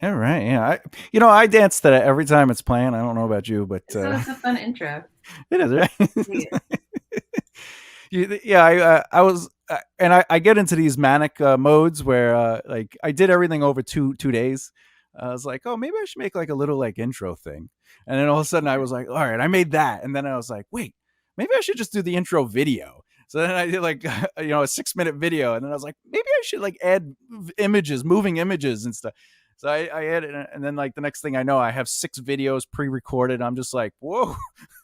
All right. Yeah. I dance to that every time it's playing. I don't know about you, but So it's a fun intro. it is Dig right. it. Yeah. I was, and I get into these manic modes where like I did everything over two days. I was like, oh, maybe I should make like a little like intro thing, and then all of a sudden I was like, all right, I made that, and then I was like, wait, maybe I should just do the intro video. So then I did like a 6 minute video, and then I was like, maybe I should like add images, moving images and stuff. So I added, and then like the next thing I know, I have 6 videos pre-recorded. I'm just like, whoa,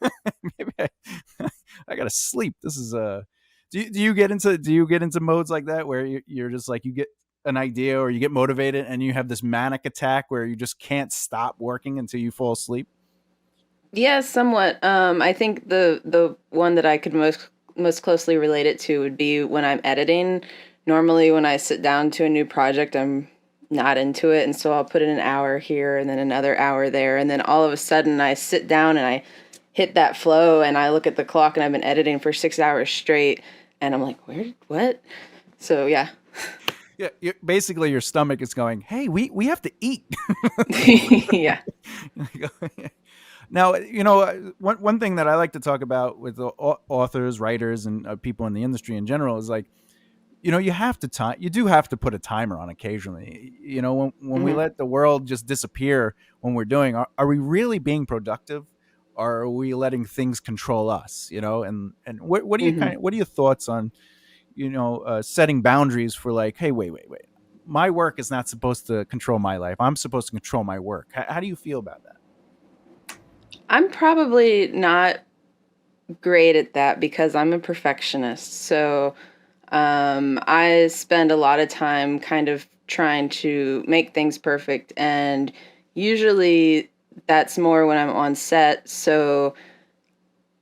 maybe I gotta sleep. This is do you get into modes like that where you're just like you get an idea or you get motivated and you have this manic attack where you just can't stop working until you fall asleep? Yeah, somewhat. I think the one that I could most closely relate it to would be when I'm editing. Normally, when I sit down to a new project, I'm not into it, and so I'll put in an hour here and then another hour there, and then all of a sudden I sit down and I hit that flow, and I look at the clock, and I've been editing for 6 hours straight, and I'm like, where, what? So yeah, Yeah, basically your stomach is going, hey, we have to eat. yeah. Now, one thing that I like to talk about with the authors, writers, and people in the industry in general is like, you do have to put a timer on occasionally. When we Hmm. let the world just disappear when we're doing, are we really being productive? Or are we letting things control us? And what do you Hmm. what are your thoughts on setting boundaries for like, hey, wait, my work is not supposed to control my life. I'm supposed to control my work. How do you feel about that? I'm probably not great at that because I'm a perfectionist. So I spend a lot of time kind of trying to make things perfect. And usually that's more when I'm on set. So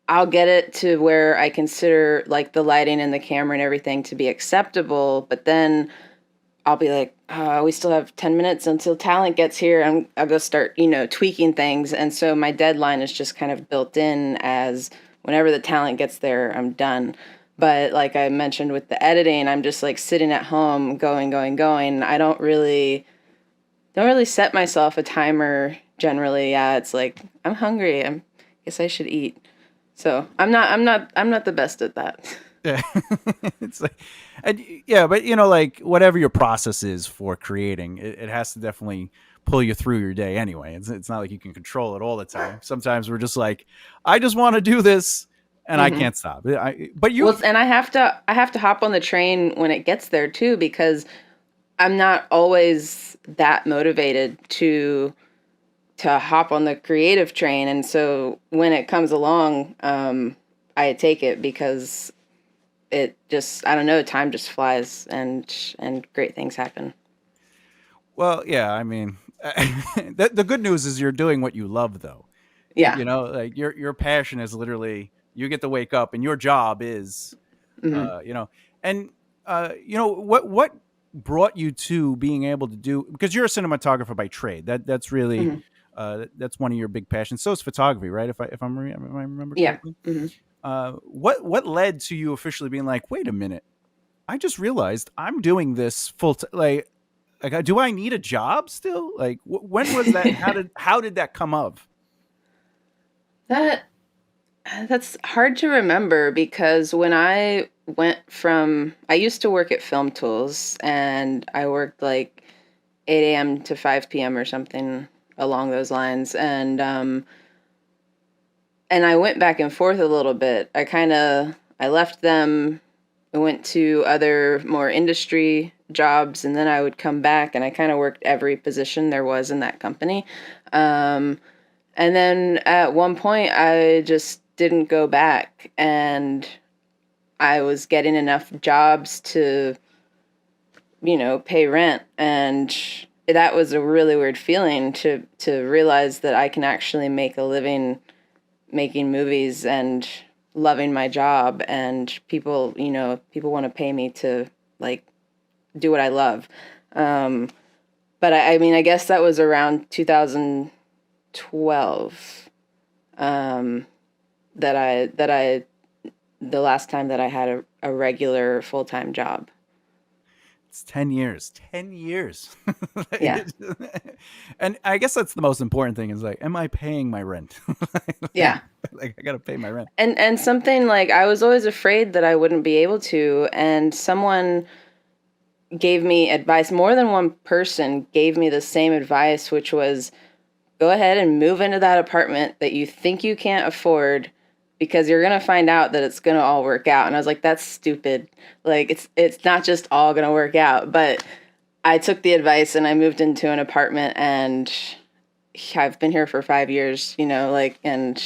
I'll get it to where I consider like the lighting and the camera and everything to be acceptable. But then I'll be like, we still have 10 minutes until talent gets here. I'll go start, tweaking things. And so my deadline is just kind of built in as whenever the talent gets there, I'm done. But like I mentioned with the editing, I'm just like sitting at home going, going, going. I don't really set myself a timer generally. Yeah, it's like I'm hungry. Guess I should eat. So I'm not the best at that. Yeah. It's like, and yeah, but like whatever your process is for creating, it has to definitely pull you through your day anyway. It's not like you can control it all the time. Sometimes we're just like, I just want to do this and I Hmm. can't stop. But you, Well, and I have to hop on the train when it gets there too because I'm not always that motivated to hop on the creative train, and so when it comes along, I take it because it just I don't know, time just flies and great things happen. well, yeah, I mean, the good news is you're doing what you love though. Yeah. Like your passion is literally you get to wake up and your job is Hmm. and what brought you to being able to do, because you're a cinematographer by trade, that's really Hmm. that's one of your big passions. So is photography, right? If I remember Yeah. correctly. Hmm. What led to you officially being like, wait a minute, I just realized I'm doing this full time, like do I need a job still? Like when was that, and how did that come of? that that's hard to remember because when I used to work at Film Tools and I worked like 8 a.m. to 5 p.m. or something along those lines. And I went back and forth a little bit. I left them, I went to other more industry jobs, and then I would come back and I kind of worked every position there was in that company. Um, and then at one point I just didn't go back, and I was getting enough jobs to pay rent, and that was a really weird feeling to realize that I can actually make a living making movies and loving my job, and people want to pay me to like do what I love. Um, but I mean, I guess that was around 2012 um, that I the last time that I had a regular full-time job. It's 10 years. 10 years. Yeah. And I guess that's the most important thing is like, am I paying my rent? Yeah. Like I gotta pay my rent. And something like I was always afraid that I wouldn't be able to, and someone gave me advice. More than one person gave me the same advice, which was go ahead and move into that apartment that you think you can't afford because you're going to find out that it's going to all work out. And I was like, that's stupid. Like it's not just all going to work out, but I took the advice and I moved into an apartment, and I've been here for 5 years, like, and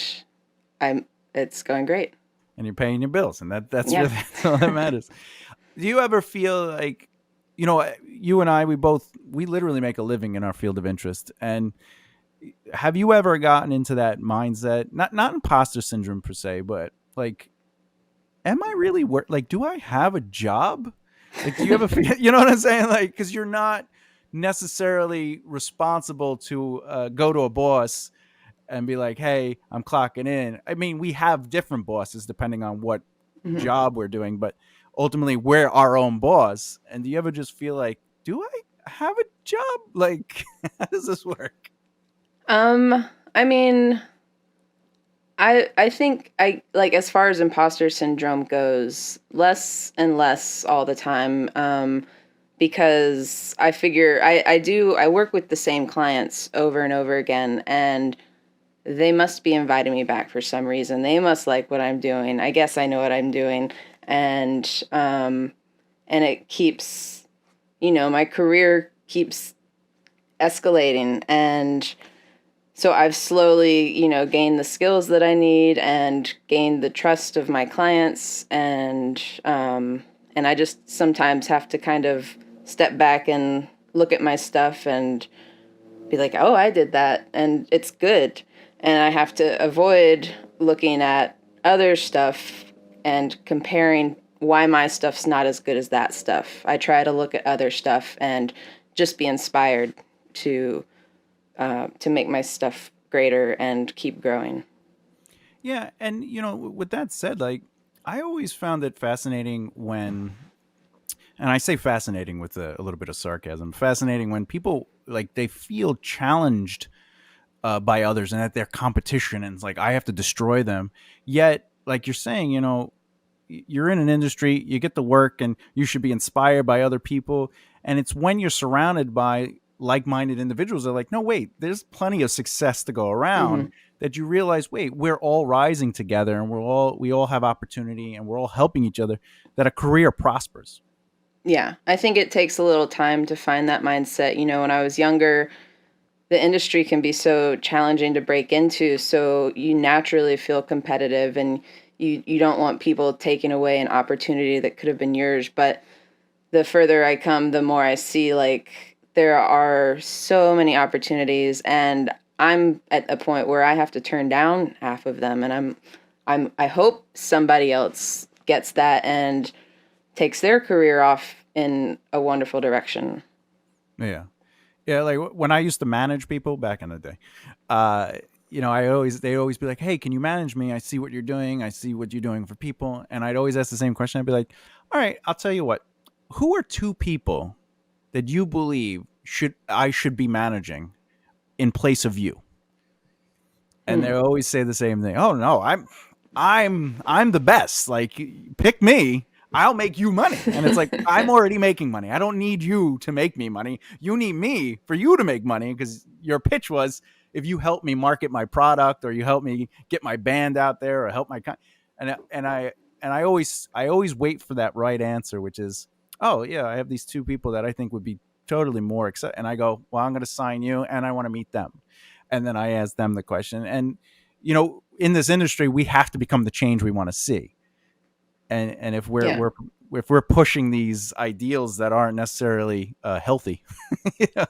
I'm it's going great. And you're paying your bills, and that's Yeah. really that's all that matters. Do you ever feel like, you and I, we literally make a living in our field of interest, and have you ever gotten into that mindset? Not imposter syndrome per se, but like, am I really like, do I have a job? Like, do you ever feel, you know what I'm saying? Like, because you're not necessarily responsible to go to a boss and be like, hey, I'm clocking in. I mean, we have different bosses depending on what Mhm. job we're doing, but ultimately we're our own boss. And do you ever just feel like, do I have a job? Like, how does this work? I mean, I think I like as far as imposter syndrome goes, less and less all the time. Because I figure I work with the same clients over and over again, and they must be inviting me back for some reason. They must like what I'm doing. I guess I know what I'm doing, and and it keeps, my career keeps escalating, and so I've slowly, gained the skills that I need and gained the trust of my clients, and I just sometimes have to kind of step back and look at my stuff and be like, oh, I did that, and it's good. And I have to avoid looking at other stuff and comparing why my stuff's not as good as that stuff. I try to look at other stuff and just be inspired to to make my stuff greater and keep growing. Yeah. And, with that said, like, I always found it fascinating and I say fascinating with a little bit of sarcasm, fascinating when people like they feel challenged by others and that they're competition and it's like I have to destroy them. Yet, like you're saying, you're in an industry, you get the work, and you should be inspired by other people. And it's when you're surrounded by like-minded individuals that are like, no, wait, there's plenty of success to go around. Hmm. That you realize, wait, we're all rising together, and we all have opportunity, and we're all helping each other. That a career prospers. Yeah, I think it takes a little time to find that mindset. When I was younger, the industry can be so challenging to break into, so you naturally feel competitive, and you don't want people taking away an opportunity that could have been yours. But the further I come, the more I see like there are so many opportunities, and I'm at a point where I have to turn down half of them, and I hope somebody else gets that and takes their career off in a wonderful direction. Yeah. Yeah, like when I used to manage people back in the day, uh, they always be like, "Hey, can you manage me? I see what you're doing. I see what you're doing for people." And I'd always ask the same question. I'd be like, "All right, I'll tell you what. Who are two people that you believe should be managing in place of you?" And they Hmm. always say the same thing. Oh no, I'm the best. Like, pick me. I'll make you money. And it's like, I'm already making money. I don't need you to make me money. You need me for you to make money because your pitch was if you help me market my product or you help me get my band out there or help my and I always wait for that right answer, which is, oh yeah, I have these two people that I think would be totally more excited. And I go, well, I'm going to sign you and I want to meet them. And then I ask them the question. And in this industry, we have to become the change we want to see. And if we're Yeah. we're if we're pushing these ideals that aren't necessarily healthy, you know,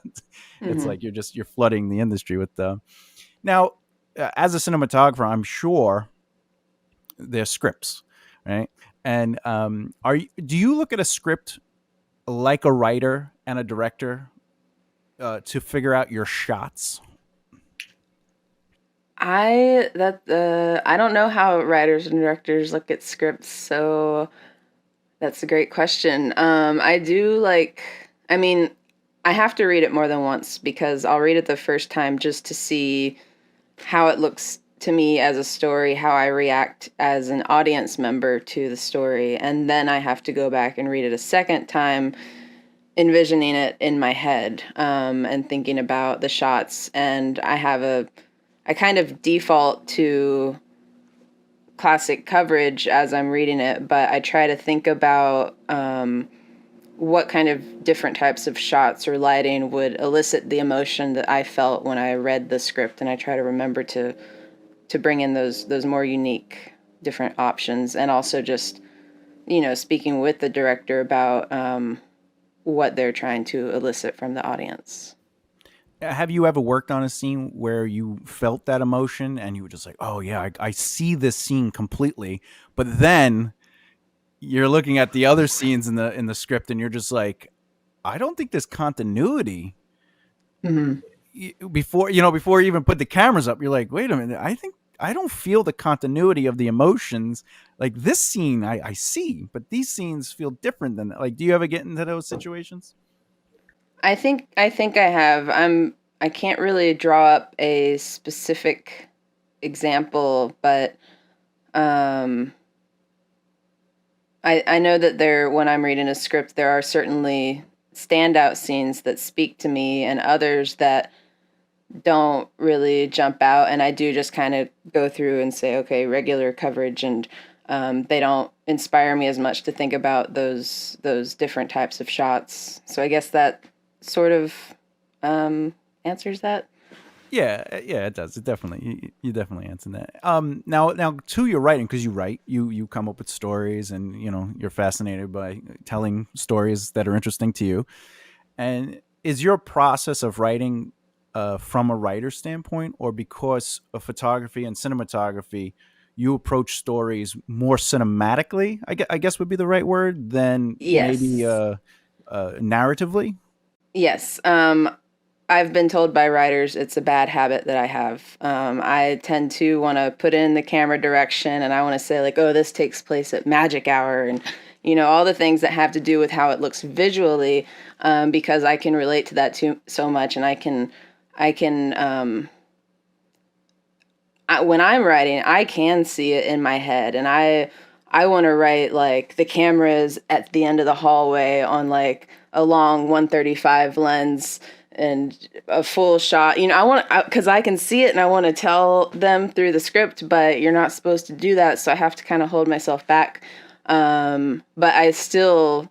it's Hmm. like you're flooding the industry with the. Now, as a cinematographer, I'm sure there's scripts, right? And do you look at a script like a writer and a director to figure out your shots? I don't know how writers and directors look at scripts, so That's a great question. I do like, I mean, I have to read it more than once because I'll read it the first time just to see how it looks to me as a story, how I react as an audience member to the story. And then I have to go back and read it a second time, envisioning it in my head, and thinking about the shots. And I kind of default to classic coverage as I'm reading it, but I try to think about what kind of different types of shots or lighting would elicit the emotion that I felt when I read the script, and I try to remember to bring in those more unique different options, and also just speaking with the director about what they're trying to elicit from the audience. Have you ever worked on a scene where you felt that emotion and you were just like, oh yeah, I see this scene completely, but then you're looking at the other scenes in the script and you're just like, I don't think there's continuity Mm-hmm. before you even put the cameras up. You're like, wait a minute, I think I don't feel the continuity of the emotions. Like this scene I see, but these scenes feel different than that. Like, do you ever get into those situations? I think I have. I can't really draw up a specific example, but um, I know that when I'm reading a script, there are certainly standout scenes that speak to me, and others that don't really jump out. And I do just kind of go through and say, okay, regular coverage, and they don't inspire me as much to think about those different types of shots. So I guess that sort of um, answers that. Yeah, yeah, it does. It definitely you definitely answer that. Now to your writing, because you write, you come up with stories, and you're fascinated by telling stories that are interesting to you. And is your process of writing from a writer's standpoint, or because of photography and cinematography, you approach stories more cinematically? I guess would be the right word than maybe Yes. narratively. Yes. I've been told by writers it's a bad habit that I have. I tend to want to put in the camera direction, and I want to say, like, oh, this takes place at magic hour, and all the things that have to do with how it looks visually, because I can relate to that too so much, and I can when I'm writing, I can see it in my head, and I want to write like the camera's at the end of the hallway on like a long 135 lens and a full shot. I want to, because I can see it and I want to tell them through the script, but you're not supposed to do that, so I have to kind of hold myself back. But it still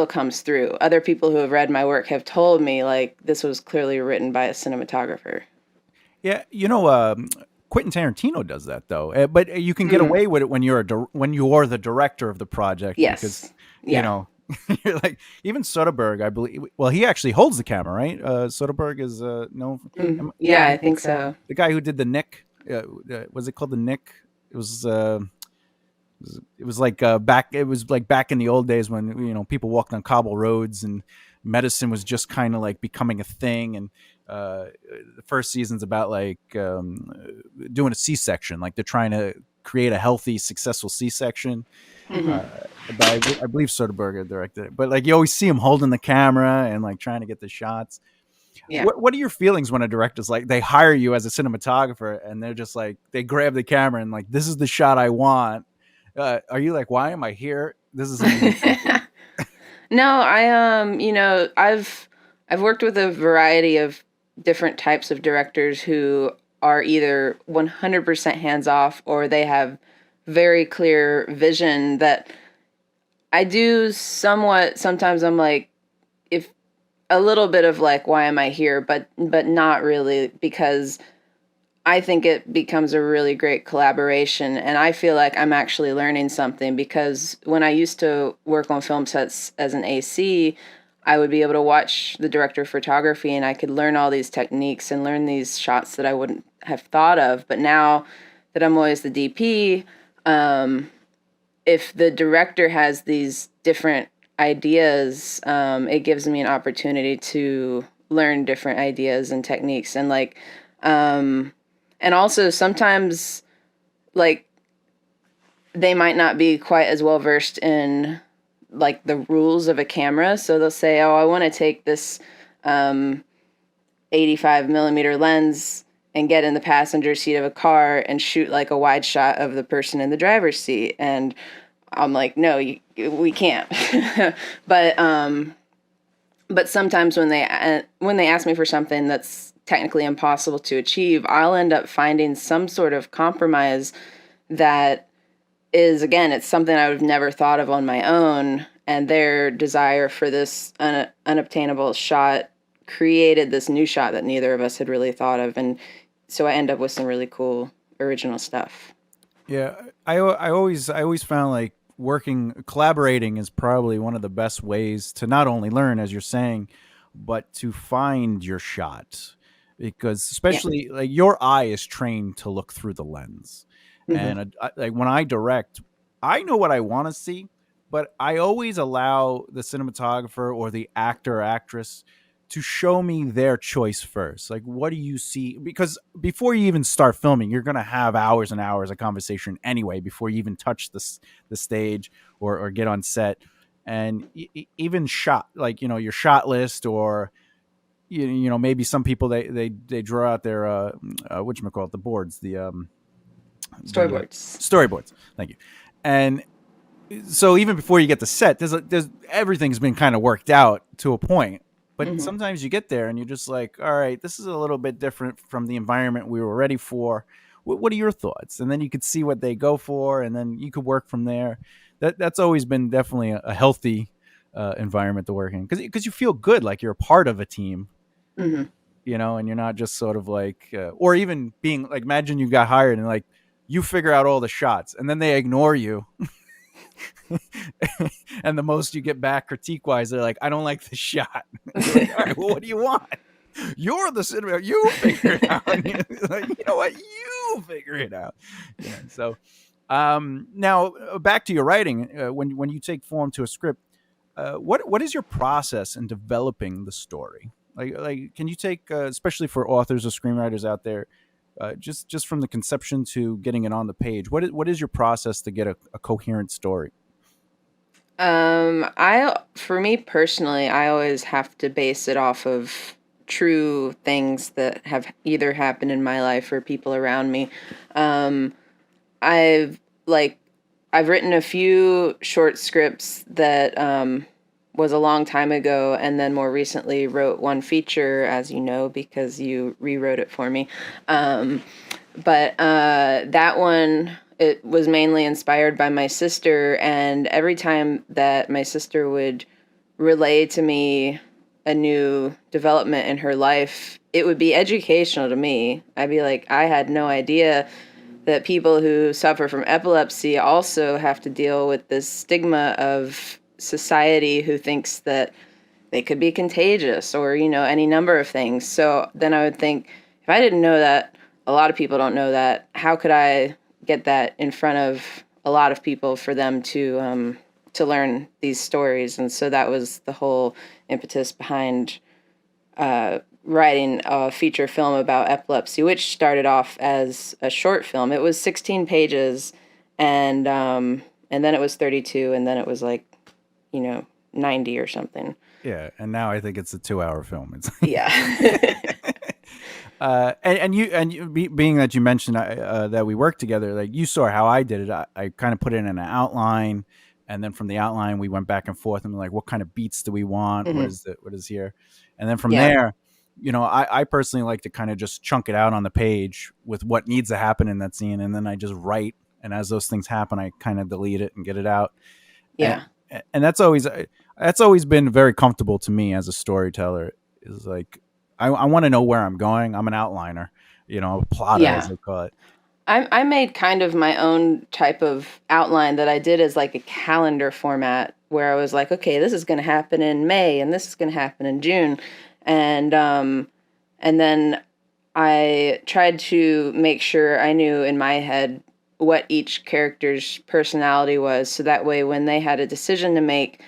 comes through. Other people who have read my work have told me like this was clearly written by a cinematographer. Yeah, Quentin Tarantino does that though, but you can get Mm, away with it when when you're the director of the project because yes. you Yeah. know you're like even Soderbergh, I believe. Well, he actually holds the camera, right? Soderbergh is no, Mm, yeah, yeah, I think so. the guy who did the Nick. Was it called the Nick? It was. It was like back. It was like back in the old days when people walked on cobble roads and medicine was just kind of like becoming a thing. And the first season's about like doing a C-section, like they're trying to create a healthy, successful C-section. Hmm. Uh, but I believe Soderbergh directed it. But like you always see him holding the camera and like trying to get the shots. Yeah. What are your feelings when a director's like they hire you as a cinematographer and they're just like they grab the camera and like this is the shot I want? Are you like, why am I here? This isn't even working. No, I've worked with a variety of different types of directors who are either 100% hands off, or they have very clear vision that I do somewhat. Sometimes I'm like, if a little bit of like, why am I here? But not really, because I think it becomes a really great collaboration, and I feel like I'm actually learning something, because when I used to work on film sets as an AC, I would be able to watch the director of photography and I could learn all these techniques and learn these shots that I wouldn't have thought of. But now that I'm always the DP, um, if the director has these different ideas, it gives me an opportunity to learn different ideas and techniques, and like, um, and also sometimes like they might not be quite as well versed in like the rules of a camera. So they'll say, "Oh, I want to take this um, 85 millimeter lens and get in the passenger seat of a car and shoot like a wide shot of the person in the driver's seat." And I'm like, "No, we can't." but but sometimes when they ask me for something that's technically impossible to achieve, I'll end up finding some sort of compromise that is, again, it's something I would have never thought of on my own, and their desire for this unobtainable shot created this new shot that neither of us had really thought of, and so I end up with some really cool original stuff. Yeah, I always found like collaborating is probably one of the best ways to not only learn, as you're saying, but to find your shot, because Yeah. especially like your eye is trained to look through the lens, Hmm. and like when I direct, I know what I want to see, but I always allow the cinematographer or the actor or actress to show me their choice first. Like, what do you see? Because before you even start filming, you're going to have hours and hours of conversation anyway before you even touch the stage or get on set. And even shot, like, your shot list, or maybe some people they draw out their whatchamacallit, the boards, the Storyboards. storyboards. Thank you. And so even before you get the set, there's everything's been kind of worked out to a point. But Hmm. sometimes you get there and you're just like, all right, this is a little bit different from the environment we were ready for. What are your thoughts? And then you could see what they go for, and then you could work from there. That's always been definitely a healthy environment to work in, because you feel good, like you're a part of a team, Hmm. and you're not just sort of like, or even being like, imagine you got hired and like you figure out all the shots and then they ignore you. And the most you get back critique wise, they're like, I don't like the shot. And you're like, all right, well, what do you want? You're the cinema. You figure it out. And you're like, you know what? You figure it out. So now back to your writing. When you take form to a script, what is your process in developing the story? Like can you take, especially for authors or screenwriters out there, just from the conception to getting it on the page, what is your process to get a coherent story? For me personally, I always have to base it off of true things that have either happened in my life or people around me. Um, I've like I've written a few short scripts that was a long time ago, and then more recently wrote one feature, as you know, because you rewrote it for me. Um, but that one, it was mainly inspired by my sister, and every time that my sister would relay to me a new development in her life, it would be educational to me. I'd be like, I had no idea that people who suffer from epilepsy also have to deal with this stigma of society who thinks that they could be contagious, or any number of things. So then I would think, if I didn't know that, a lot of people don't know that, how could I get that in front of a lot of people for them to learn these stories? And so that was the whole impetus behind writing a feature film about epilepsy, which started off as a short film. It was 16 pages, and then it was 32, and then it was like, 90 or something. Yeah, and now I think it's a 2-hour film. It's Yeah. being that you mentioned that we worked together, like you saw how I did it. I kind of put it in an outline, and then from the outline we went back and forth and like, what kind of beats do we want? Hmm. What is here? And then from Yeah. there, I personally like to kind of just chunk it out on the page with what needs to happen in that scene, and then I just write. And as those things happen, I kind of delete it and get it out. And, Yeah. and that's always been very comfortable to me as a storyteller. Is like, I want to know where I'm going. I'm an outliner, a plotter, as Yeah. they call it. I made kind of my own type of outline that I did as like a calendar format, where I was like, okay, this is going to happen in May and this is going to happen in June. And then I tried to make sure I knew in my head what each character's personality was, so that way when they had a decision to make,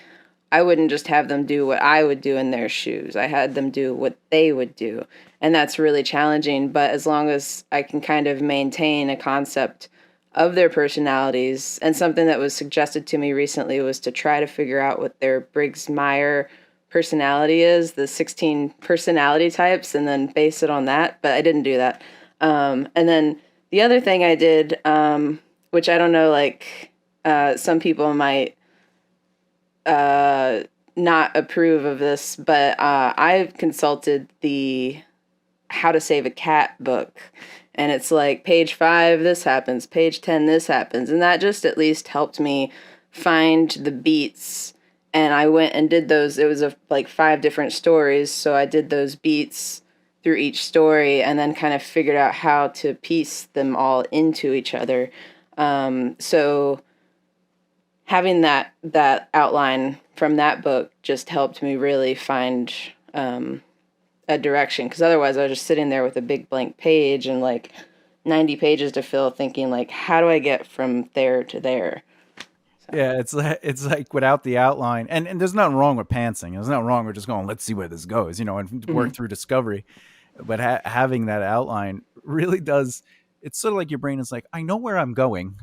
I wouldn't just have them do what I would do in their shoes. I had them do what they would do. And that's really challenging. But as long as I can kind of maintain a concept of their personalities. And something that was suggested to me recently was to try to figure out what their Briggs Meyer personality is, the 16 personality types, and then base it on that. But I didn't do that. And then the other thing I did, which I don't know, like some people might uh, not approve of this, but I've consulted the How to Save a Cat book. And it's like page 5, this happens, page 10, this happens. And that just at least helped me find the beats. And I went and did those. It was like 5 different stories. So I did those beats through each story and then kind of figured out how to piece them all into each other. So having that outline from that book just helped me really find a direction, because otherwise I was just sitting there with a big blank page and like 90 pages to fill, thinking like, how do I get from there to there? So. Yeah, it's like without the outline, and there's nothing wrong with pantsing. There's nothing wrong with just going, let's see where this goes, and work Mhm. through discovery. But having that outline really does. It's sort of like your brain is like, I know where I'm going.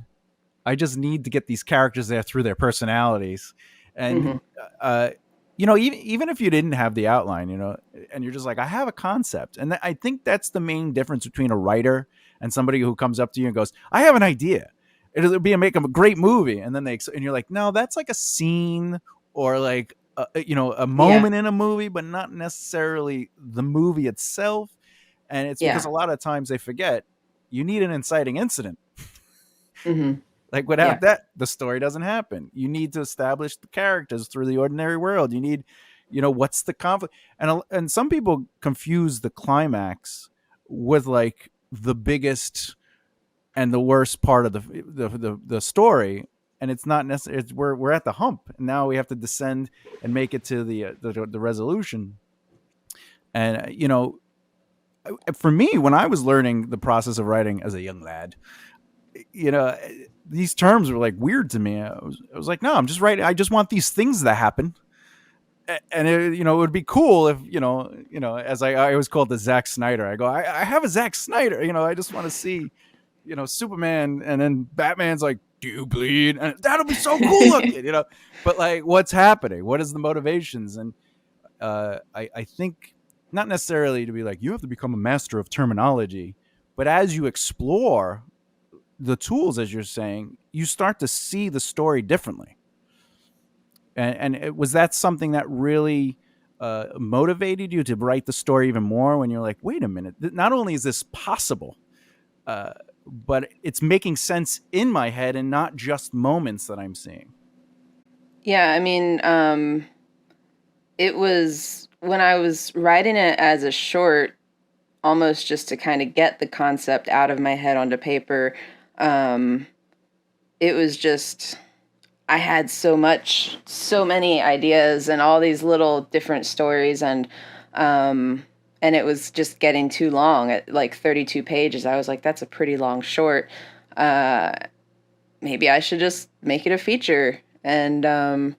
I just need to get these characters there through their personalities, and Mhm. uh, even if you didn't have the outline, and you're just like, I have a concept, and I think that's the main difference between a writer and somebody who comes up to you and goes, I have an idea. It'll be make them a great movie, and then and you're like, no, that's like a scene or like a Yeah. moment in a movie, but not necessarily the movie itself. And it's because Yeah. a lot of times they forget you need an inciting incident. Mhm. Like Yeah. without that, the story doesn't happen. You need to establish the characters through the ordinary world. You need, what's the conflict? And some people confuse the climax with like the biggest and the worst part of the story, and it's not necessarily. We're at the hump, and now we have to descend and make it to the resolution. And for me, when I was learning the process of writing as a young lad, you know, these terms were like weird to me. I was like, no, I'm just writing. I just want these things to happen. And it would be cool if as I always call it the Zack Snyder. I go, I have a Zack Snyder. I just want to see, Superman, and then Batman's like, do you bleed? And that'll be so cool looking. But like, what's happening? What is the motivations? And I think not necessarily to be like you have to become a master of terminology, but as you explore the tools, as you're saying, you start to see the story differently. And was that something that really motivated you to write the story even more when you're like, wait a minute, not only is this possible, uh, but it's making sense in my head and not just moments that I'm seeing. Yeah. I mean, it was when I was writing it as a short, almost just to kind of get the concept out of my head onto paper. Um, it was just I had so many ideas and all these little different stories, and it was just getting too long at like 32 pages. I was like, that's a pretty long short. Uh, Maybe I should just make it a feature. And uh,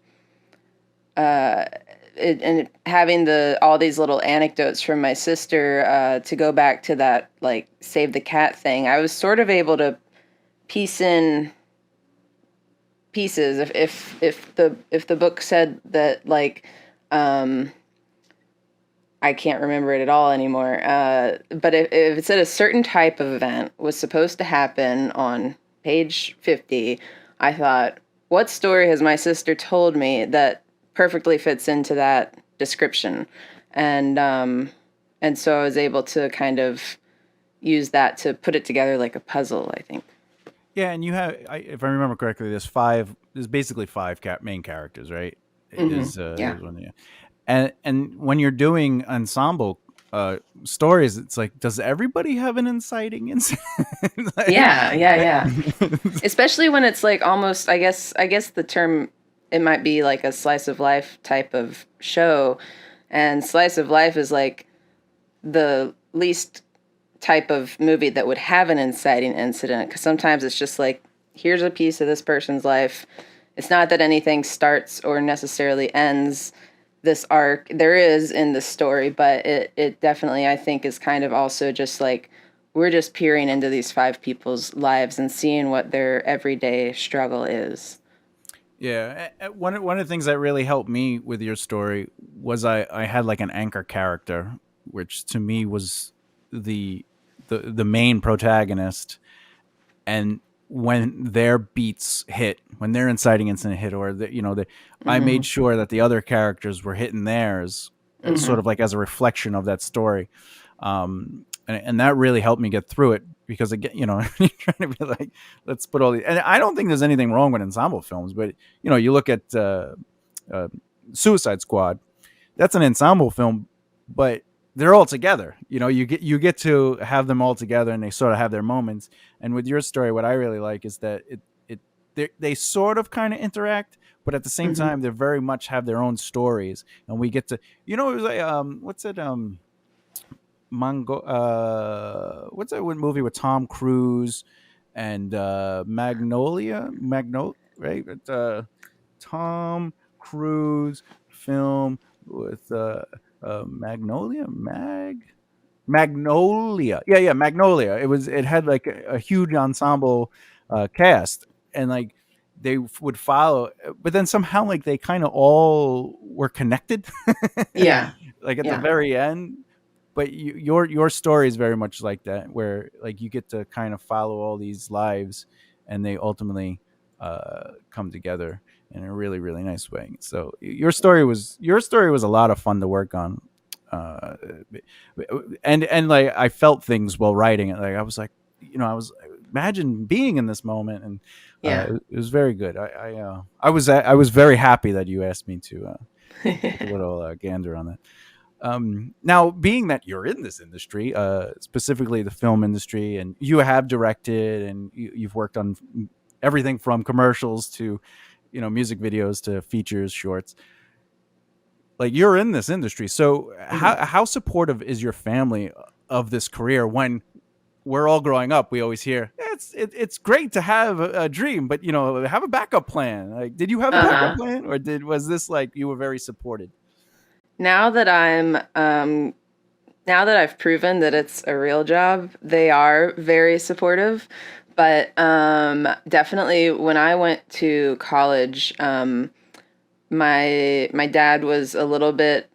and having all these little anecdotes from my sister to go back to that like save the cat thing, I was sort of able to piece in pieces. If the book said that like um I can't remember it at all anymore, but if it said a certain type of event was supposed to happen on page 50, I thought, what story has my sister told me that perfectly fits into that description? And um and so I was able to kind of use that to put it together like a puzzle, I think. Yeah, and if I remember correctly, there's five. There's basically five main characters, right? Yeah. Is one, yeah. And when you're doing ensemble stories, it's like, does everybody have an inciting incident? like, Yeah, yeah, like yeah. Especially when it's like almost, I guess the term, it might be like a slice of life type of show, and slice of life is like the least type of movie that would have an inciting incident, because sometimes it's just like, here's a piece of this person's life. It's not that anything starts or necessarily ends this arc. There is in the story, but it definitely, I think, is kind of also just like we're just peering into these five people's lives and seeing what their everyday struggle is. Yeah, one of the things that really helped me with your story was I had like an anchor character, which to me was the the main protagonist, and when their beats hit, when their inciting incident hit, or I Mm-hmm. made sure that the other characters were hitting theirs, Mm-hmm. sort of like as a reflection of that story, and that really helped me get through it because again, you're trying to be like, let's put all these, and I don't think there's anything wrong with ensemble films, but you look at uh, Suicide Squad, that's an ensemble film, but they're all together. You get to have them all together, and they sort of have their moments. And with your story, what I really like is that they sort of kind of interact, but at the same Mm-hmm. time, they very much have their own stories, and we get to it was like what's it what's that one movie with Tom Cruise and Magnolia, right? Tom Cruise film with Magnolia. Yeah, yeah, Magnolia. It had like a huge ensemble cast, and like would follow, but then somehow like they kind of all were connected, Yeah. like at the Yeah. very end. But your story is very much like that, where like you get to kind of follow all these lives, and they ultimately come together in a really really nice way. So your story was a lot of fun to work on, uh, and like I felt things while writing it. Like I was like, I was imagine being in this moment, and Yeah. it was very good. I was very happy that you asked me to take a little gander on that. Now, being that you're in this industry, specifically the film industry, and you have directed and you've worked on everything from commercials to, music videos to features, shorts. Like you're in this industry, so Mm-hmm. how supportive is your family of this career? When we're all growing up, we always hear it's great to have a dream, but have a backup plan. Like, did you have a backup Uh-huh. plan, or was this like you were very supported? Now that now that I've proven that it's a real job, they are very supportive. But definitely when I went to college, my dad was a little bit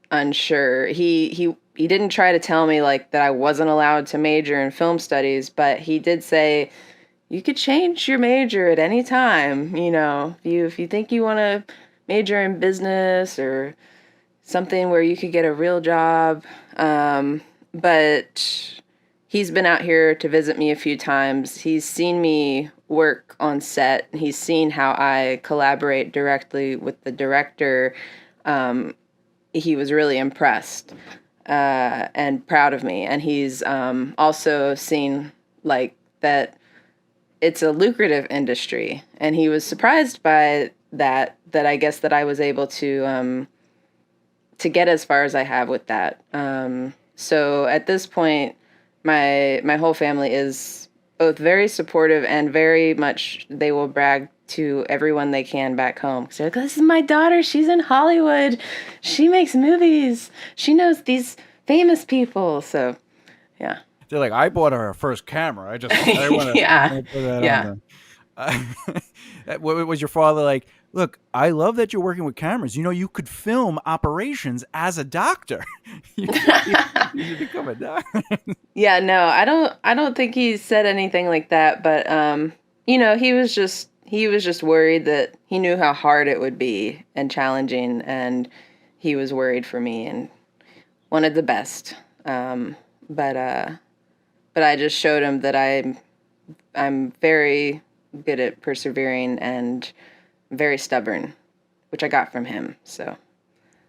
unsure. He didn't try to tell me like that I wasn't allowed to major in film studies, but he did say you could change your major at any time. If you think you want to major in business or something where you could get a real job. But he's been out here to visit me a few times. He's seen me work on set. He's seen how I collaborate directly with the director. He was really impressed and proud of me. And he's also seen like that it's a lucrative industry. And he was surprised by that I guess that I was able to get as far as I have with that. So at this point, my whole family is both very supportive and very much they will brag to everyone they can back home. So like, this is my daughter. She's in Hollywood. She makes movies. She knows these famous people. So yeah, They're like, I bought her first camera. I want yeah, to put that on yeah. the. Was your father like? Look, I love that you're working with cameras. You could film operations as a doctor. you should become a doctor. Yeah, no, I don't think he said anything like that, but he was just worried that he knew how hard it would be and challenging and he was worried for me and wanted the best. But I just showed him that I'm very good at persevering and very stubborn, which I got from him. So,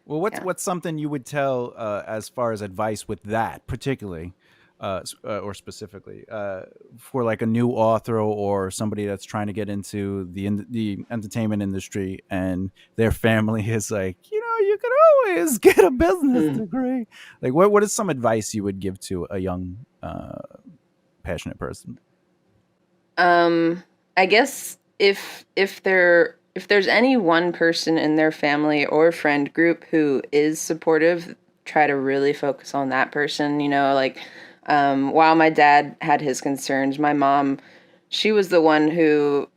Well, what's yeah. what's something you would tell as far as advice with that particularly, or specifically for like a new author or somebody that's trying to get into the entertainment industry, and their family is like, you can always get a business Hmm. degree. Like, what is some advice you would give to a young, passionate person? Um, I guess if there's any one person in their family or friend group who is supportive, try to really focus on that person. Like While my dad had his concerns, my mom, she was the one who,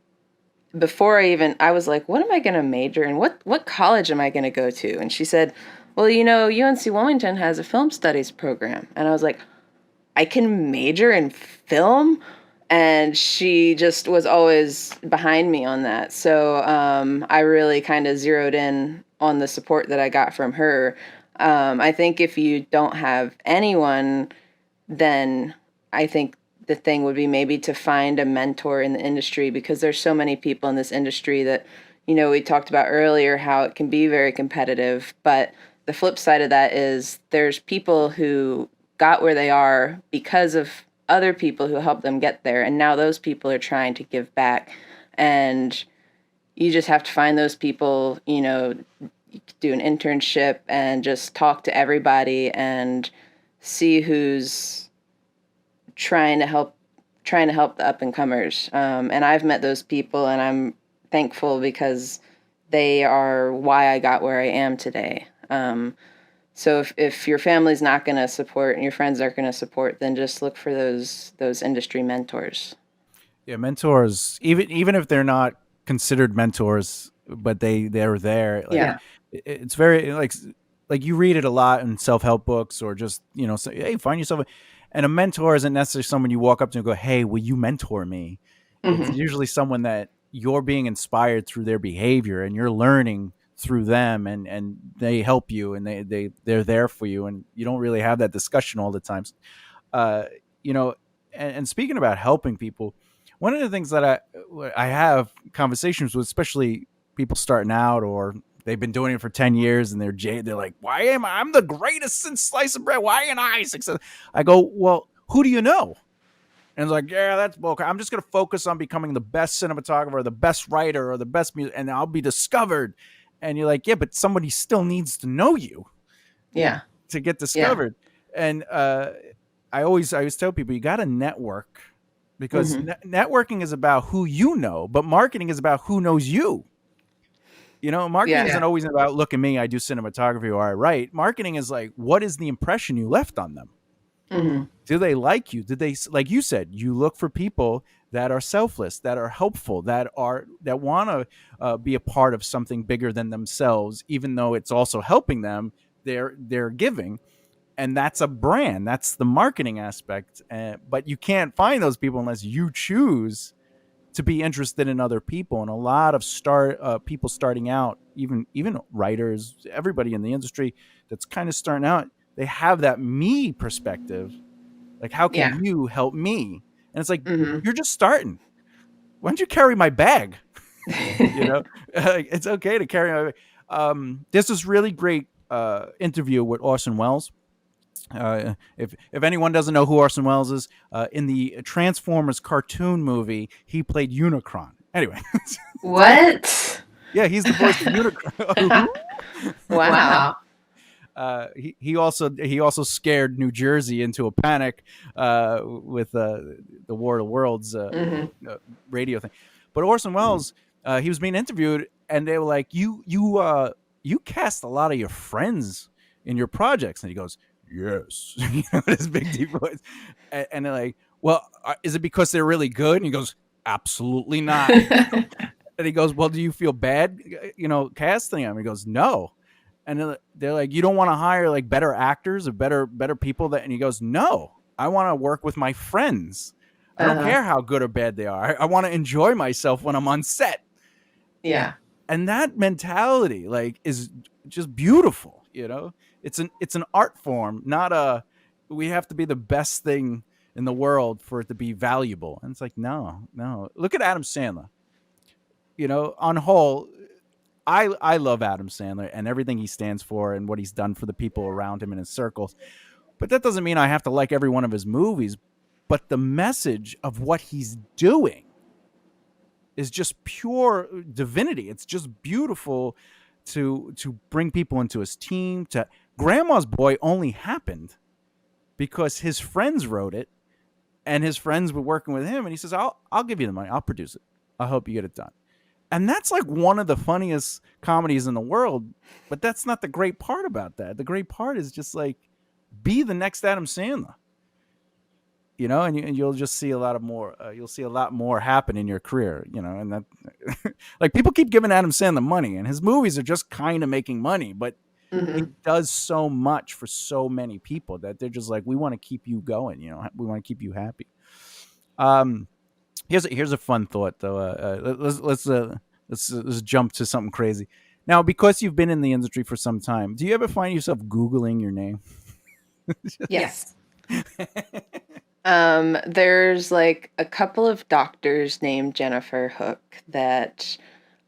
before I was like, what am I going to major in? What college am I going to go to? And she said, well, UNC Wilmington has a film studies program. And I was like, I can major in film? And she just was always behind me on that. So I really kind of zeroed in on the support that I got from her. I think if you don't have anyone, then I think the thing would be maybe to find a mentor in the industry, because there's so many people in this industry that, we talked about earlier how it can be very competitive. But the flip side of that is there's people who got where they are because of other people who helped them get there. And now those people are trying to give back. And you just have to find those people, do an internship and just talk to everybody and see who's trying to help the up and comers. And I've met those people, and I'm thankful because they are why I got where I am today. So if your family's not going to support and your friends aren't going to support, then just look for those industry mentors. Yeah, mentors, even if they're not considered mentors, but they're there. Like Yeah. it's very like you read it a lot in self help books, or just say, hey, find yourself. And a mentor isn't necessarily someone you walk up to and go, hey, will you mentor me? It's Hmm. usually someone that you're being inspired through their behavior, and you're learning through them, and they help you, and they're there for you, and you don't really have that discussion all the time. uh, you know, and speaking about helping people, one of the things that I have conversations with, especially people starting out, or they've been doing it for 10 years, and they're like, why am I'm the greatest since sliced bread? Why am I success? I go, well, who do you know? And it's like, yeah, that's bullcrap. I'm just going to focus on becoming the best cinematographer, the best writer, or the best music, and I'll be discovered. And you're like, yeah, but somebody still needs to know you Yeah. to get Yeah. discovered. And I always tell people, you got to network, because Hmm. networking is about who you know, but marketing is about who knows you. Marketing Yeah. isn't always about, look at me, I do cinematography or I write. Marketing is like, what is the impression you left on them? Hmm. Do they like you? Did they, like you said, you look for people that are selfless, that are helpful, that want to be a part of something bigger than themselves, even though it's also helping them. They're giving, and that's a brand. That's the marketing aspect. But you can't find those people unless you choose to be interested in other people. And a lot of people starting out, even writers, everybody in the industry that's kind of starting out, they have that me perspective. Like, how can Yeah. you help me? And it's like, Hmm. you're just starting. Why don't you carry my bag? you know, it's okay to carry my bag. There's this really great interview with Orson Welles. If anyone doesn't know who Orson Welles is, in the Transformers cartoon movie, he played Unicron. Anyway, What? yeah, he's the voice of Unicron. Wow. Wow. He also scared New Jersey into a panic with the War of the Worlds Hmm. uh, radio thing. But Orson Welles, he was being interviewed, and they were like, "You cast a lot of your friends in your projects," and he goes, "Yes," this big deep voice, and they're like, "Well, is it because they're really good?" And he goes, "Absolutely not." And he goes, "Well, do you feel bad, casting him?" He goes, "No." And they're like, "You don't want to hire like better actors or better people that?" And he goes, "No, I want to work with my friends. I don't Uh-huh. care how good or bad they are. I want to enjoy myself when I'm on set." Yeah. And that mentality, like, is just beautiful. It's an art form, not a, we have to be the best thing in the world for it to be valuable. And it's like, no, no. Look at Adam Sandler. On whole, I love Adam Sandler and everything he stands for and what he's done for the people around him in his circles. But that doesn't mean I have to like every one of his movies. But the message of what he's doing is just pure divinity. It's just beautiful to bring people into his team. To Grandma's Boy only happened because his friends wrote it, and his friends were working with him, and he says, I'll give you the money. I'll produce it. I'll help you get it done. And that's like one of the funniest comedies in the world. But that's not the great part about that. The great part is just like, be the next Adam Sandler. and you'll just see a lot of more. You'll see a lot more happen in your career, and that like people keep giving Adam Sandler money, and his movies are just kind of making money, but he Hmm. does so much for so many people that they're just like, we want to keep you going, we want to keep you happy. Um, here's a fun thought though. Let's jump to something crazy. Now, because you've been in the industry for some time, do you ever find yourself Googling your name? Yes. There's like a couple of doctors named Jennifer Hook that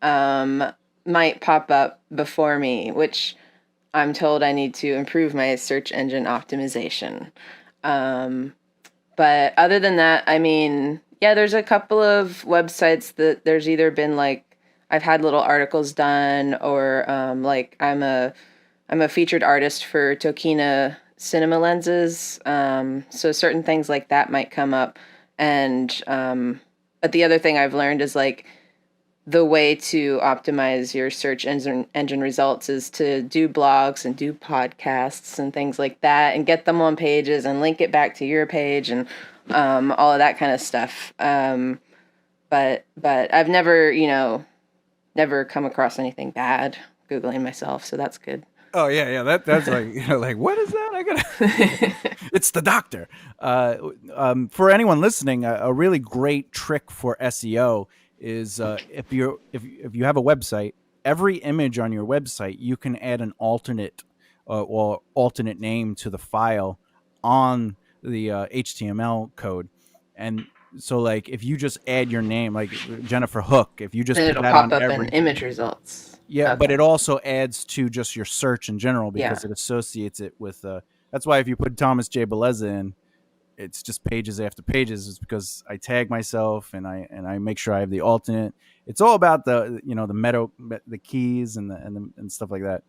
um, might pop up before me, which I'm told I need to improve my search engine optimization. Um, but other than that, I mean, yeah, there's a couple of websites that there's either been like I've had little articles done, or like I'm a featured artist for Tokina cinema lenses. So certain things like that might come up. And but the other thing I've learned is like the way to optimize your search engine results is to do blogs and do podcasts and things like that, and get them on pages and link it back to your page, and all of that kind of stuff. But I've never come across anything bad Googling myself, so that's good. Oh yeah, yeah. That's like, like, what is that? I gotta. It's the doctor. For anyone listening, a really great trick for SEO is, if you have a website, every image on your website you can add an alternate, or alternate name to the file on the HTML code, and so like if you just add your name, like Jennifer Hook, if you just Then put it'll that on pop up in every. image results. Yeah, but Okay. it also adds to just your search in general Yeah. because it associates it with. That's why if you put Thomas J. Bellezza in, it's just pages after pages. It's because I tag myself and I make sure I have the alternate. It's all about the the keys and stuff like that,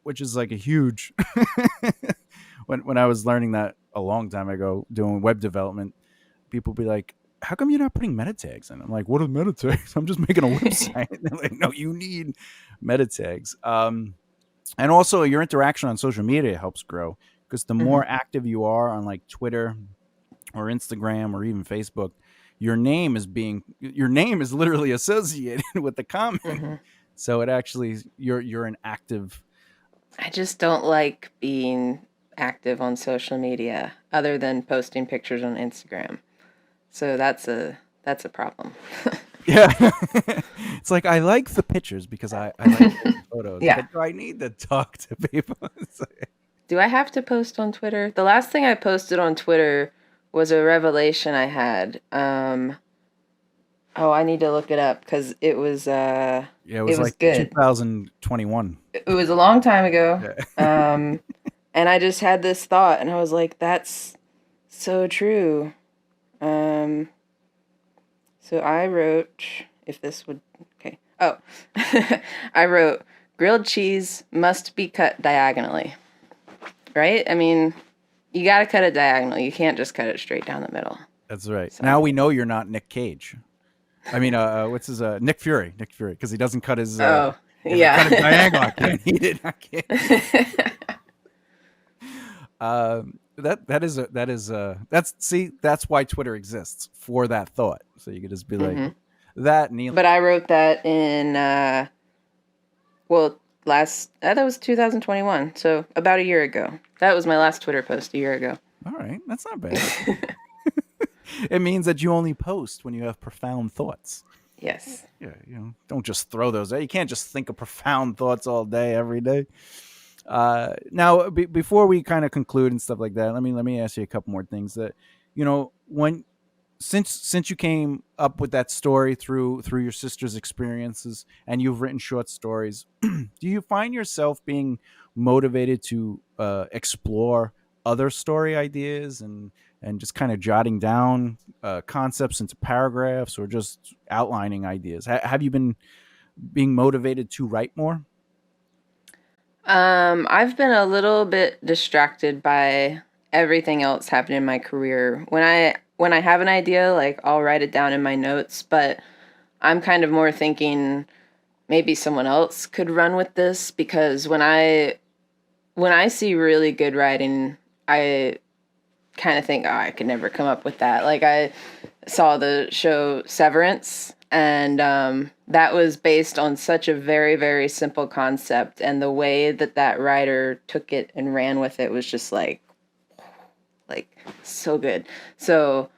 which is like a huge. When I was learning that a long time ago doing web development, people be like, how come you're not putting meta tags in? I'm like, what are meta tags? I'm just making a website. They're like, no, you need meta tags. And also your interaction on social media helps grow, because the Hmm. more active you are on like Twitter or Instagram or even Facebook, your name is literally associated with the comment. Hmm. So it actually, you're an active. I just don't like being active on social media other than posting pictures on Instagram. So that's a problem. Yeah. It's like, I like the pictures because I like taking photos, Yeah. but do I need to talk to people? It's like, Do I have to post on Twitter? The last thing I posted on Twitter was a revelation I had. Oh, I need to look it up because yeah, it it was was like good. 2021. It was a long time ago. Yeah. Um, and I just had this thought, and I was like, "That's so true." Um, so I wrote, if this would, okay. Oh, I wrote, grilled cheese must be cut diagonally, right? I mean, you got to cut it diagonally. You can't just cut it straight down the middle. That's right. So, Now we know you're not Nick Cage. I mean, what's his Nick Fury? Nick Fury, because he doesn't cut his. oh, If I cut it yeah. diagonal, I can't eat it. I can't. That's, see, that's why Twitter exists, for that thought. So you could just be like Hmm. that, Neil. But I wrote that in, well, that was 2021. So about a year ago. That was my last Twitter post a year ago. All right, that's not bad. It means that you only post when you have profound thoughts. Yes. Yeah, don't just throw those out. You can't just think of profound thoughts all day, every day. Now, before we kind of conclude and stuff like that, let me ask you a couple more things. That, when since you came up with that story through your sister's experiences, and you've written short stories, do you find yourself being motivated to explore other story ideas, and just kind of jotting down concepts into paragraphs, or just outlining ideas? Have you been being motivated to write more? I've been a little bit distracted by everything else happening in my career. When I have an idea, like I'll write it down in my notes, but I'm kind of more thinking maybe someone else could run with this, because when I see really good writing, I kind of think, oh, I could never come up with that. Like I saw the show Severance, and that was based on such a very, very simple concept, and the way that that writer took it and ran with it was just like so good. So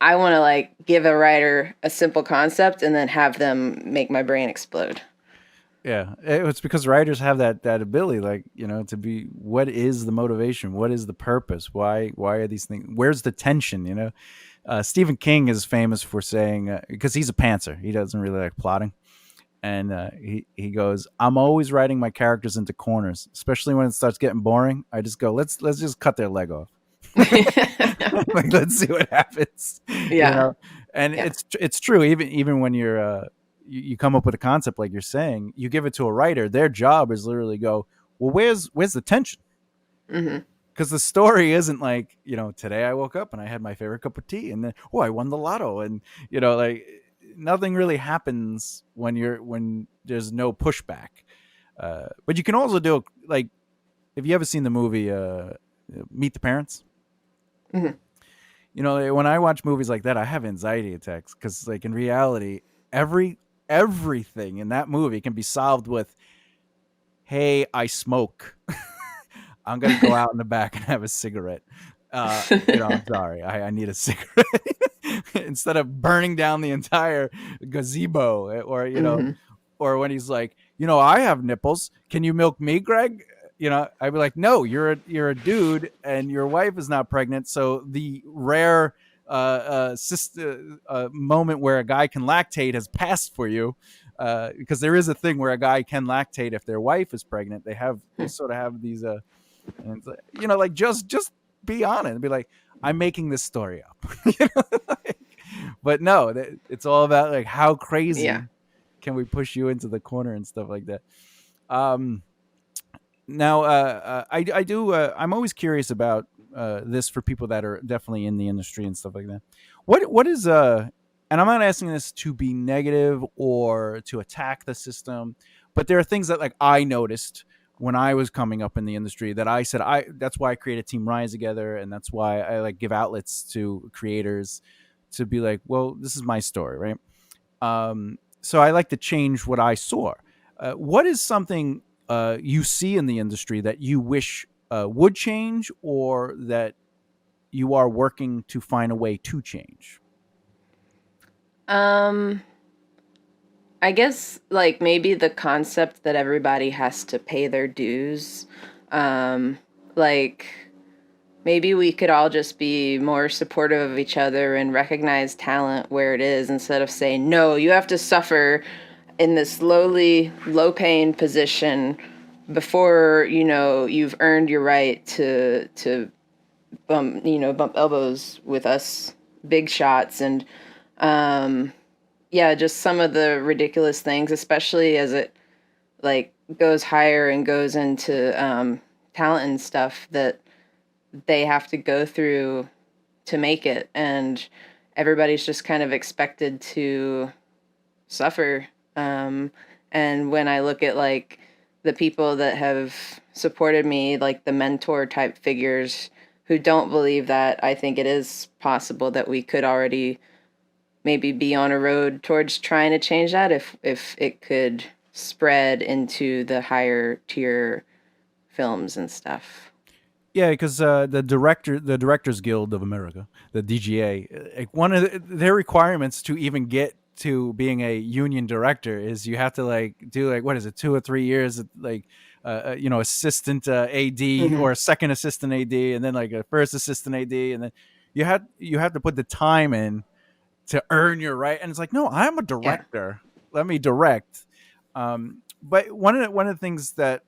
I want to like give a writer a simple concept and then have them make my brain explode. Yeah, it's because writers have that ability, like, to be, what is the motivation, what is the purpose, why are these things, where's the tension, Stephen King is famous for saying, because he's a pantser, he doesn't really like plotting, and he goes, I'm always writing my characters into corners, especially when it starts getting boring. I just go, let's just cut their leg off. Like, let's see what happens, Yeah. and Yeah. it's true. Even when you come up with a concept like you're saying, you give it to a writer, their job is literally go, well, where's the tension, Hmm. because the story isn't like, today I woke up and I had my favorite cup of tea, and then, oh, I won the lotto, and like, nothing really happens when there's no pushback. But you can also do, like, if you ever seen the movie Meet the Parents, Hmm. when I watch movies like that, I have anxiety attacks, because, like, in reality, every everything in that movie can be solved with, hey, I smoke. I'm gonna go out in the back and have a cigarette. I'm sorry, I need a cigarette. Instead of burning down the entire gazebo, Hmm. or when he's like, I have nipples. Can you milk me, Greg? I'd be like, no, you're a dude, and your wife is not pregnant. So the rare moment where a guy can lactate has passed for you, because there is a thing where a guy can lactate if their wife is pregnant. They sort of have these, and it's like, like, just be honest and be like, I'm making this story up. Like, but no, it's all about, like, how Yeah. crazy can we push you into the corner and stuff like that. Um, Now, I do. I'm always curious about this for people that are definitely in the industry and stuff like that. What is and I'm not asking this to be negative or to attack the system, but there are things that, like, I noticed when I was coming up in the industry that I said, that's why I created Team Rise together, and that's why I, like, give outlets to creators to be like, well, this is my story, right? So I like to change what I saw. What is something you see in the industry that you wish would change, or that you are working to find a way to change? Um, I guess like maybe the concept that everybody has to pay their dues. Um, like maybe we could all just be more supportive of each other and recognize talent where it is instead of saying, no, you have to suffer in this lowly, low paying position before, you've earned your right to bump elbows with us big shots. And um yeah, just some of the ridiculous things, especially as it like goes higher and goes into talent and stuff that they have to go through to make it, and everybody's just kind of expected to suffer. Um, and when I look at like the people that have supported me, like the mentor type figures who don't believe that, I think it is possible that we could already maybe be on a road towards trying to change that if it could spread into the higher tier films and stuff. Yeah, because the Directors Guild of America, the DGA, like, one of their requirements to even get to being a union director is you have to, like, do, like, what is it, 2 or 3 years, like, assistant AD, Hmm. or a second assistant AD, and then, like, a first assistant AD, and then you have to put the time in to earn your right. And it's like, no, I'm a Yeah. director. Let me direct. But one of the things that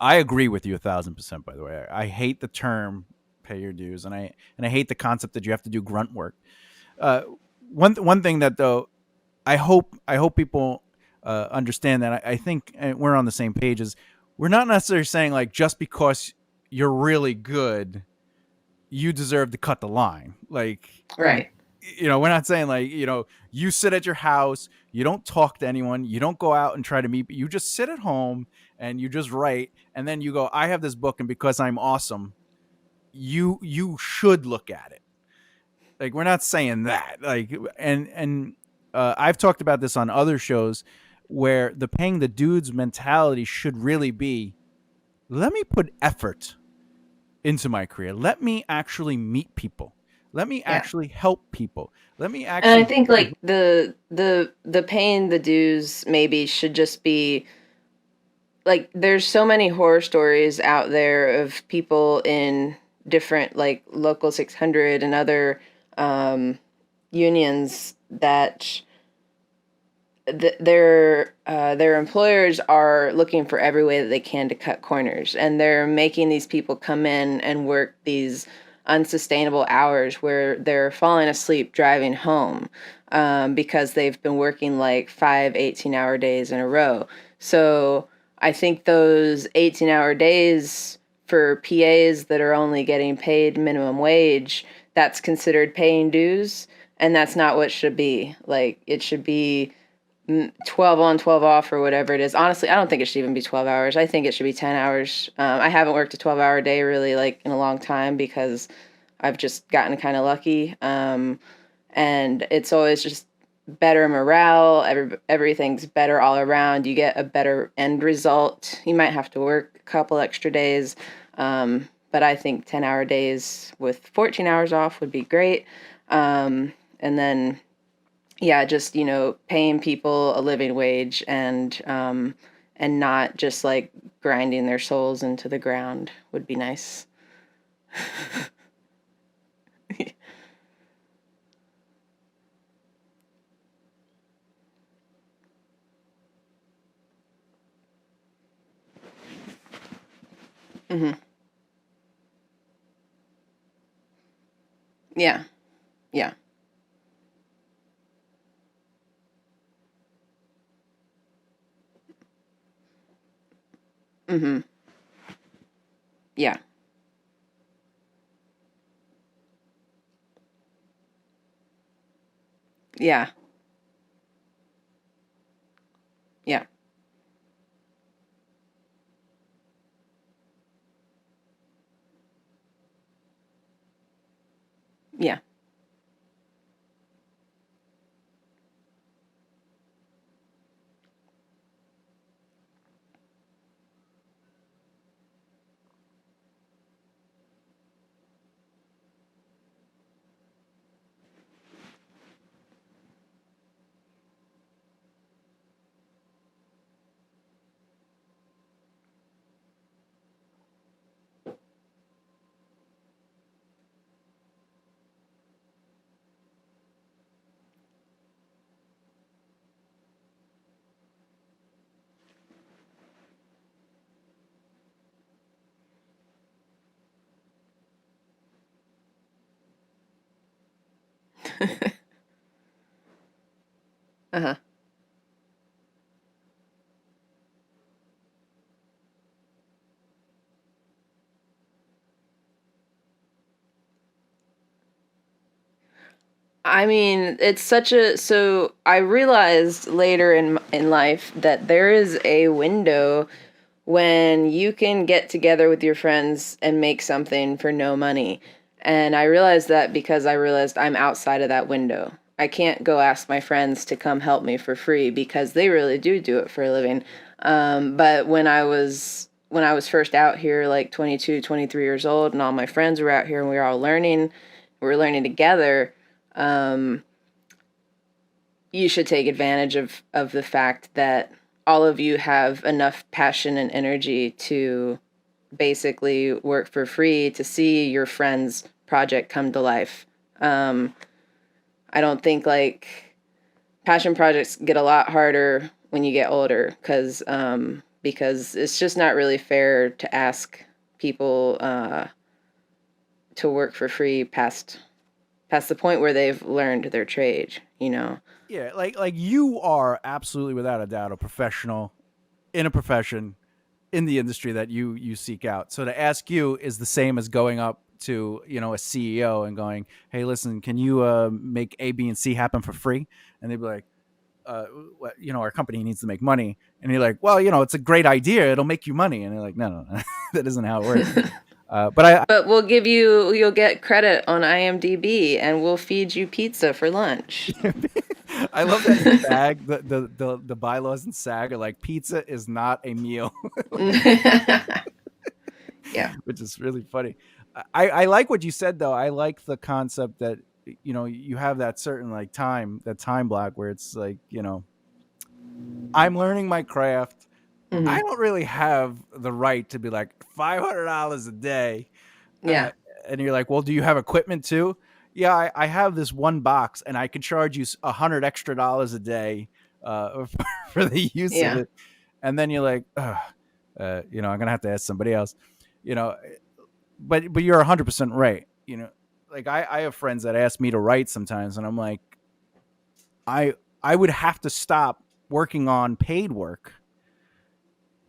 I agree with you 1,000%. By the way, I hate the term "pay your dues," and I hate the concept that you have to do grunt work. Uh, one thing that, though, I hope people understand that I think, we're on the same page, is we're not necessarily saying, like, just because you're really good, you deserve to cut the line. Like, Right. we're not saying, like, you sit at your house, you don't talk to anyone, you don't go out and try to meet, you just sit at home and you just write, and then you go, I have this book, and because I'm awesome, you should look at it. Like, we're not saying that. Like, I've talked about this on other shows where the paying the dudes mentality should really be, let me put effort into my career. Let me actually meet people. Let me Yeah. actually help people. Let me And I actually think like the paying the dues maybe should just be like there's so many horror stories out there of people in different like local 600 and other um, unions that their employers are looking for every way that they can to cut corners, and they're making these people come in and work these unsustainable hours where they're falling asleep driving home because they've been working like 5 18-hour days in a row. So I think those 18-hour days for PAs that are only getting paid minimum wage, that's considered paying dues, and that's not what it should be. Like it should be 12 on 12 off or whatever it is. Honestly, I don't think it should even be 12 hours. I think it should be 10 hours. I haven't worked a 12-hour day really like in a long time because I've just gotten kind of lucky. And it's always just better morale. Everything's better all around. You get a better end result. You might have to work a couple extra days. But I think 10-hour days with 14 hours off would be great. And then yeah, just paying people a living wage and not just like grinding their souls into the ground would be nice. Hmm. Yeah, yeah. Hmm. Yeah, yeah, yeah, yeah. Uh-huh. I mean, it's such a so I realized later in life that there is a window when you can get together with your friends and make something for no money. And I realized that because I realized I'm outside of that window. I can't go ask my friends to come help me for free because they really do it for a living. But when I was first out here, like 22, 23 years old, and all my friends were out here and we were all learning, we were learning together. Um, you should take advantage of the fact that all of you have enough passion and energy to basically work for free to see your friend's project come to life. Um, I don't think like passion projects get a lot harder when you get older because it's just not really fair to ask people to work for free past the point where they've learned their trade. You know. Yeah, like you are absolutely without a doubt a professional in a profession in the industry that you seek out. So to ask you is the same as going up to a CEO and going, "Hey, listen, can you make A, B, and C happen for free?" And they'd be like, "Our company needs to make money." And you're like, "Well, it's a great idea. It'll make you money." And they're like, "No, no, no. That isn't how it works." But But you'll get credit on IMDb and we'll feed you pizza for lunch. I love that in SAG, the bylaws in SAG are like pizza is not a meal, Yeah. which is really funny. I like what you said though. I like the concept that you have that certain like time block where it's like I'm learning my craft. I Hmm. don't really have the right to be like $500 a day. Uh, Yeah. and you're like, well, do you have equipment too? Yeah, I have this one box, and I can charge you $100 extra a day for the use of Yeah. it. And then you're like, I'm gonna have to ask somebody else. You know, but you're 100% right. Like I have friends that ask me to write sometimes, and I'm like, I would have to stop working on paid work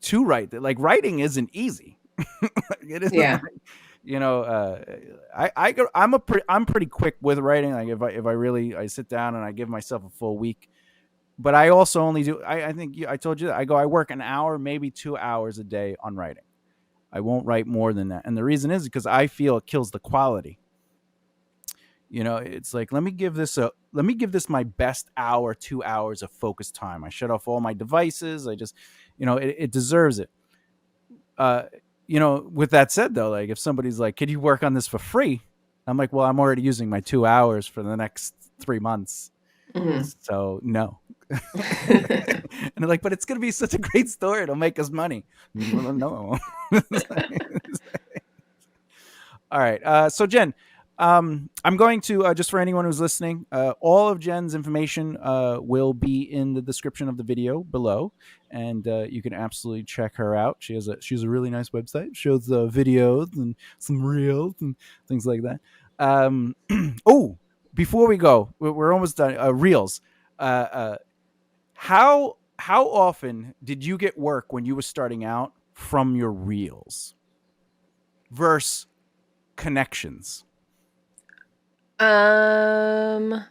to write that. Like writing isn't easy. It isn't Yeah. like, you know, uh, I'm pretty quick with writing. Like if I really I sit down and I give myself a full week, but I also only do. I think I told you that I work an hour, maybe 2 hours a day on writing. I won't write more than that, and the reason is because I feel it kills the quality. It's like let me give this my best hour, 2 hours of focused time. I shut off all my devices. I just, it deserves it. uh, with that said though, like if somebody's like, "Could you work on this for free?" I'm like, "Well, I'm already using my 2 hours for the next 3 months, Hmm. so no." And they're like, "But it's gonna be such a great story; it'll make us money." Well, no. All right. So Jen, I'm going to just for anyone who's listening, all of Jen's information will be in the description of the video below, and you can absolutely check her out. She's a really nice website. Shows videos and some reels and things like that. Oh, before we go, we're almost done. Reels. Uh, uh, how often did you get work when you were starting out from your reels versus connections? Um,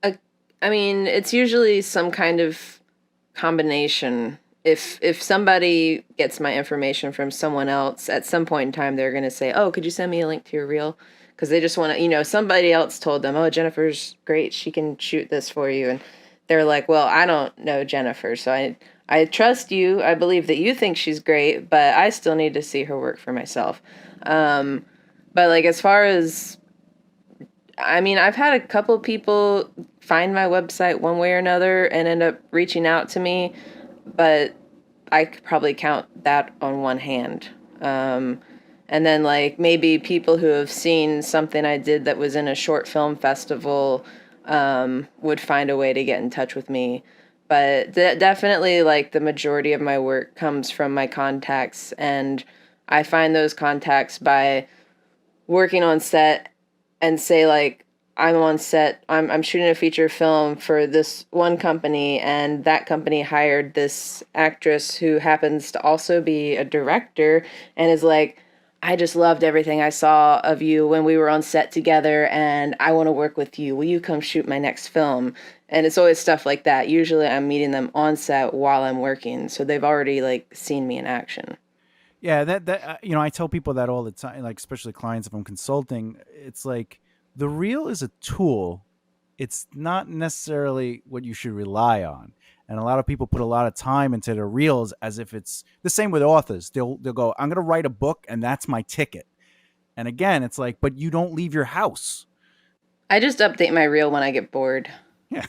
I, I mean, it's usually some kind of combination. If somebody gets my information from someone else, at some point in time, they're going to say, "Oh, could you send me a link to your reel?" Because they just want to, somebody else told them, "Oh, Jennifer's great. She can shoot this for you." And they're like, "Well, I don't know Jennifer, so I trust you. I believe that you think she's great, but I still need to see her work for myself." Um, but like as far as I mean, I've had a couple people find my website one way or another and end up reaching out to me, but I could probably count that on one hand. And then, like, maybe people who have seen something I did that was in a short film festival would find a way to get in touch with me. But definitely, like, the majority of my work comes from my contacts, and I find those contacts by working on set and say like I'm on set, I'm shooting a feature film for this one company and that company hired this actress who happens to also be a director and is like, I just loved everything I saw of you when we were on set together and I want to work with you. Will you come shoot my next film? And it's always stuff like that. Usually I'm meeting them on set while I'm working, so they've already like seen me in action. Yeah, I tell people that all the time, like especially clients if I'm consulting. It's like the reel is a tool. It's not necessarily what you should rely on. And a lot of people put a lot of time into their reels as if it's the same with authors. They'll go, "I'm going to write a book and that's my ticket." And again, it's like, but you don't leave your house. I just update my reel when I get bored. Yeah.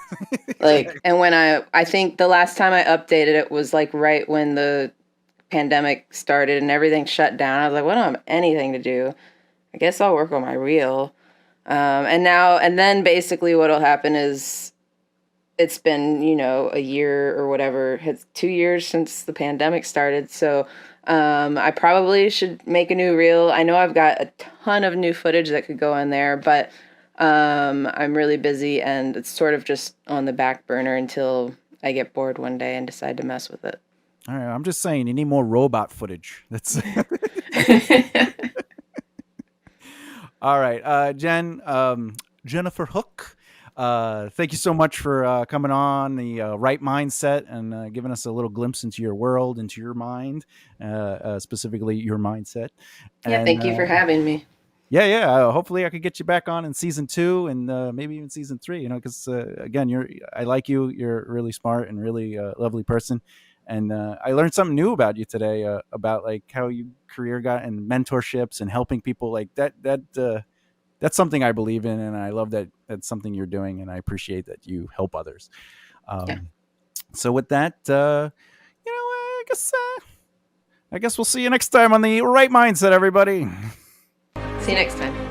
Like, Exactly. and when I think the last time I updated it was like right when the pandemic started and everything shut down. I was like, well, I don't have anything to do. I guess I'll work on my reel. And then basically what'll happen is it's been, a year or whatever. It's 2 years since the pandemic started. So I probably should make a new reel. I know I've got a ton of new footage that could go in there, but I'm really busy and it's sort of just on the back burner until I get bored one day and decide to mess with it. All right. I'm just saying you need more robot footage. That's all right. Jennifer Hook. Thank you so much for coming on the right mindset and giving us a little glimpse into your world, into your mind, specifically your mindset. Yeah, And thank you for having me. yeah, yeah. Hopefully, I could get you back on in season two and maybe even season three. You know, because again, I like you. You're really smart and really lovely person. And I learned something new about you today about like how you career got and mentorships and helping people like that. That's something I believe in, and I love that that's something you're doing, and I appreciate that you help others. Yeah. Um, so with that, I guess we'll see you next time on the Right Mindset, everybody. See you next time.